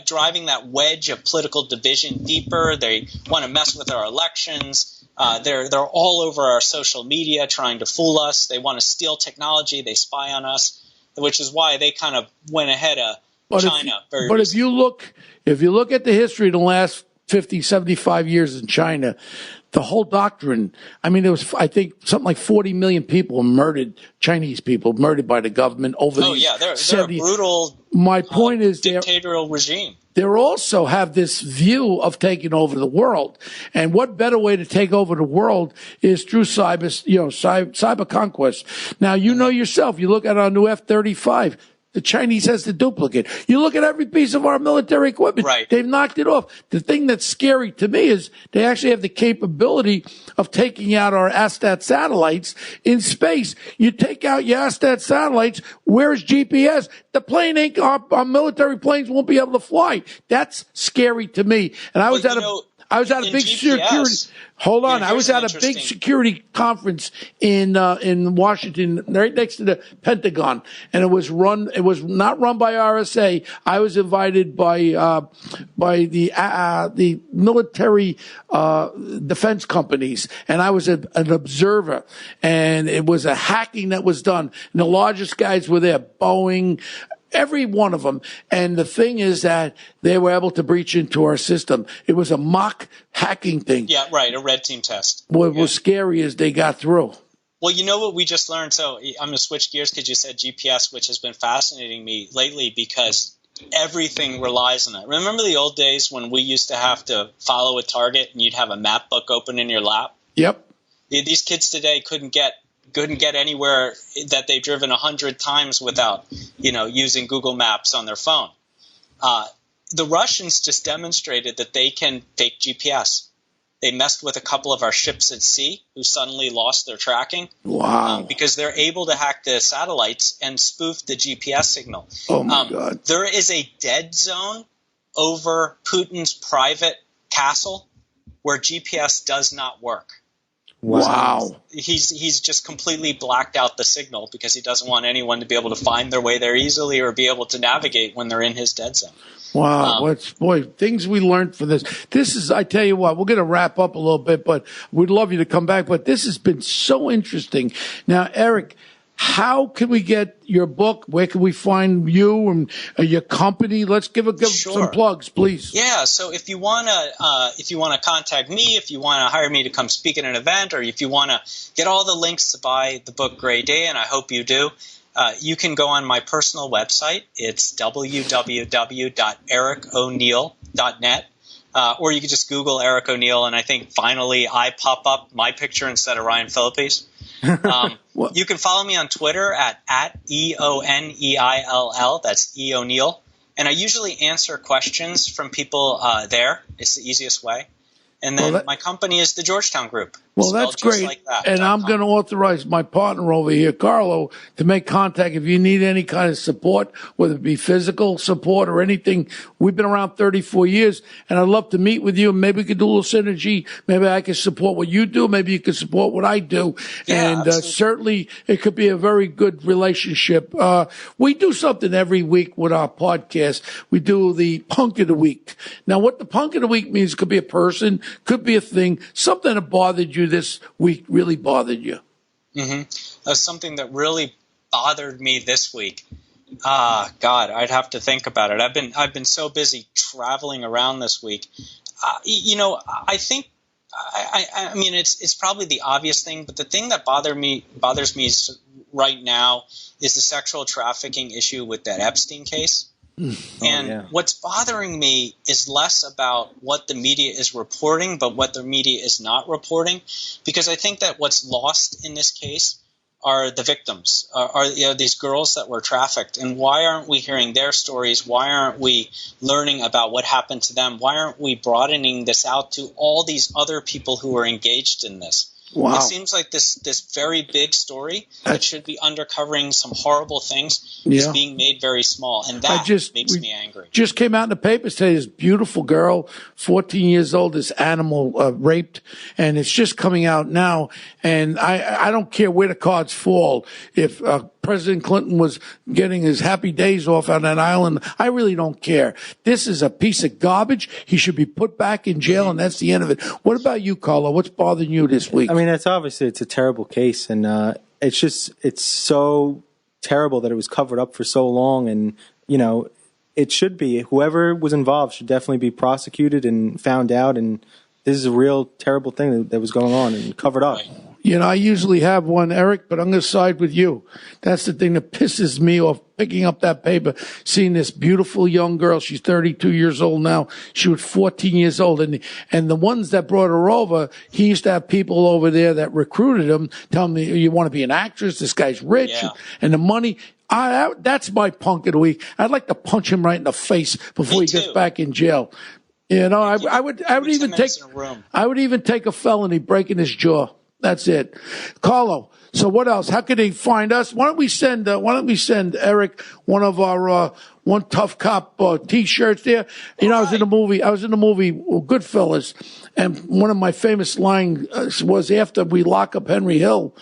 driving that wedge of political division deeper. They want to mess with our elections. They're all over our social media trying to fool us. They want to steal technology. They spy on us, which is why they kind of went ahead of China. If you look at the history of the last 50, 75 years in China, the whole doctrine, I mean, there was, I think, something like 40 million people murdered, Chinese people murdered by the government over the they're a brutal My point is dictatorial regime. They also have this view of taking over the world. And what better way to take over the world is through cyber conquest. Now, you know yourself, you look at our new F-35, the Chinese has the duplicate. You look at every piece of our military equipment. Right. They've knocked it off. The thing that's scary to me is they actually have the capability of taking out our ASTAT satellites in space. You take out your ASTAT satellites, where's GPS? The plane ain't, our military planes won't be able to fly. That's scary to me. And I was at a big security. Hold on. I was at a big security conference in Washington, right next to the Pentagon. And it was not run by RSA. I was invited by the military, defense companies. And I was an observer. And it was a hacking that was done. And the largest guys were there, Boeing, every one of them. And the thing is that they were able to breach into our system. It was a mock hacking thing. Yeah, right. A red team test. What was scary is they got through. Well, you know what we just learned? So I'm going to switch gears because you said GPS, which has been fascinating me lately because everything relies on it. Remember the old days when we used to have to follow a target and you'd have a map book open in your lap? Yep. These kids today couldn't get anywhere that they've driven 100 times without, using Google Maps on their phone. The Russians just demonstrated that they can fake GPS. They messed with a couple of our ships at sea who suddenly lost their tracking. Wow. Because they're able to hack the satellites and spoof the GPS signal. Oh, my God. There is a dead zone over Putin's private castle where GPS does not work. Wow. He's just completely blacked out the signal because he doesn't want anyone to be able to find their way there easily or be able to navigate when they're in his dead zone. Wow. Things we learned for this. This is, I tell you what, we're going to wrap up a little bit, but we'd love you to come back. But this has been so interesting. Now, Eric, how can we get your book? Where can we find you and your company? Let's give some plugs, please. Yeah. So if you want to contact me, if you want to hire me to come speak at an event, or if you want to get all the links to buy the book Gray Day, and I hope you do, you can go on my personal website. It's www.ericoneal.net. Or you can just Google Eric O'Neill, and I think finally I pop up my picture instead of Ryan Philippe's. You can follow me on Twitter at EONEILL. That's E O'Neill. And I usually answer questions from people there. It's the easiest way. And then my company is the Georgetown Group. Well, that's great. Like that, and I'm going to authorize my partner over here, Carlo, to make contact if you need any kind of support, whether it be physical support or anything. We've been around 34 years, and I'd love to meet with you. Maybe we could do a little synergy. Maybe I can support what you do. Maybe you can support what I do. Yeah, and certainly it could be a very good relationship. We do something every week with our podcast. We do the Punk of the Week. Now, what the Punk of the Week means could be a person, could be a thing, something that bothered you this week, really bothered you. Something that really bothered me this week. God, I'd have to think about it. I've been so busy traveling around this week. I think, I mean, it's probably the obvious thing, but the thing that bothers me right now is the sexual trafficking issue with that Epstein case. What's bothering me is less about what the media is reporting, but what the media is not reporting, because I think that what's lost in this case are the victims, are these girls that were trafficked, and why aren't we hearing their stories? Why aren't we learning about what happened to them? Why aren't we broadening this out to all these other people who are engaged in this? Wow. It seems like this very big story that should be uncovering some horrible things is being made very small, and that makes me angry. Just came out in the papers today, this beautiful girl, 14 years old, this animal raped, and it's just coming out now. And I don't care where the cards fall. If President Clinton was getting his happy days off on that island, I really don't care. This is a piece of garbage. He should be put back in jail, and that's the end of it. What about you, Carlo? What's bothering you this week? I mean, it's a terrible case, and it's so terrible that it was covered up for so long, and it should be. Whoever was involved should definitely be prosecuted and found out, and this is a real terrible thing that was going on and covered up. I usually have one, Eric, but I'm going to side with you. That's the thing that pisses me off, picking up that paper, seeing this beautiful young girl. She's 32 years old now. She was 14 years old. And the ones that brought her over, he used to have people over there that recruited him, telling me, you want to be an actress? This guy's rich. Yeah. And the money. That's my punk of the week. I'd like to punch him right in the face before he gets back in jail. I would even take a felony, breaking his jaw. That's it. Carlo, so what else? How can they find us? Why don't we send Eric one of our One Tough Cop T-shirts there? I was in the movie Goodfellas, and one of my famous lines was after we lock up Henry Hill,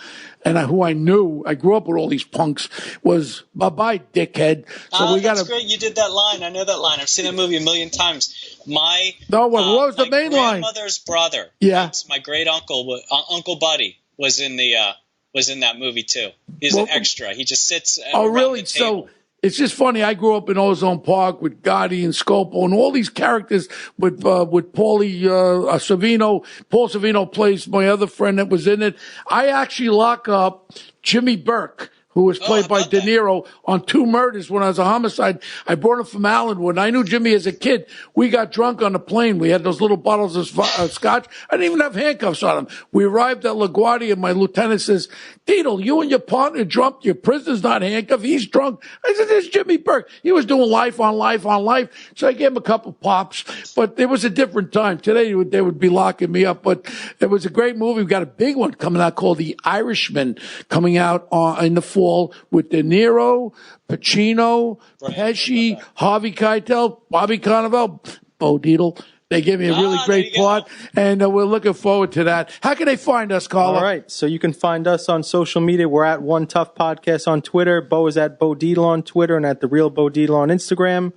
and who I knew, I grew up with all these punks, was "Bye-bye, dickhead." So that's great. You did that line. I know that line. I've seen that movie a million times. What was the main line? My grandmother's brother. Yeah. My great uncle, Uncle Buddy, was in that movie too. He's an extra. He just sits. Really? The table. So it's just funny. I grew up in Ozone Park with Gotti and Scopo and all these characters with Paulie Savino. Paul Savino plays my other friend that was in it. I actually lock up Jimmy Burke, who was played by De Niro, on 2 murders when I was a homicide. I brought him from Allenwood. I knew Jimmy as a kid. We got drunk on the plane. We had those little bottles of scotch. I didn't even have handcuffs on him. We arrived at LaGuardia, and my lieutenant says, "Dietel, you and your partner drunk. Your prisoner's not handcuffed. He's drunk." I said, "This is Jimmy Burke." He was doing life on life on life. So I gave him a couple pops. But it was a different time. Today, they would be locking me up. But it was a great movie. We've got a big one coming out called The Irishman, coming out in the fall, with De Niro, Pacino, Pesci, Harvey Keitel, Bobby Cannavale, Bo Dietel. They gave me a really great part, and we're looking forward to that. How can they find us, Carlo? All right, so you can find us on social media. We're at One Tough Podcast on Twitter. Bo is at Bo Dietel on Twitter and at The Real Bo Dietel on Instagram.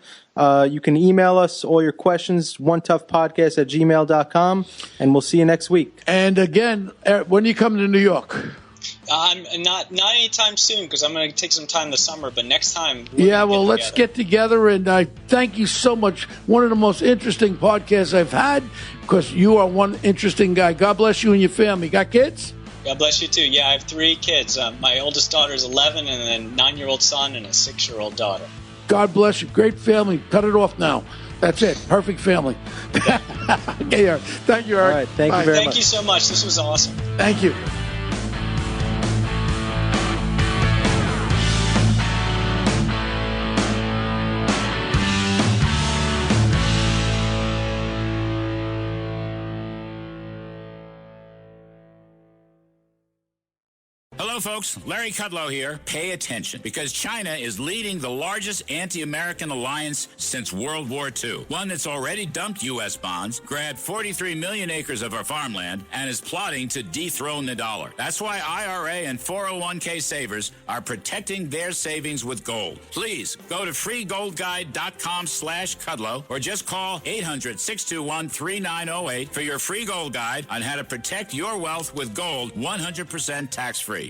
You can email us all your questions, onetoughpodcast@gmail.com, and we'll see you next week. And again, when you come to New York? I'm not anytime soon, because I'm going to take some time this summer. But next time, let's get together. And I thank you so much. One of the most interesting podcasts I've had, because you are one interesting guy. God bless you and your family. Got kids? God bless you too. Yeah, I have 3 kids. My oldest daughter is 11, and then 9-year-old son and a 6-year-old daughter. God bless you. Great family. Cut it off now. That's it. Perfect family. Okay, Eric. Thank you, Eric. All right. Thank you very much. Thank you so much. This was awesome. Thank you. Hello, folks. Larry Kudlow here. Pay attention, because China is leading the largest anti-American alliance since World War II. One that's already dumped U.S. bonds, grabbed 43 million acres of our farmland, and is plotting to dethrone the dollar. That's why IRA and 401k savers are protecting their savings with gold. Please go to freegoldguide.com/Kudlow or just call 800-621-3908 for your free gold guide on how to protect your wealth with gold 100% tax-free.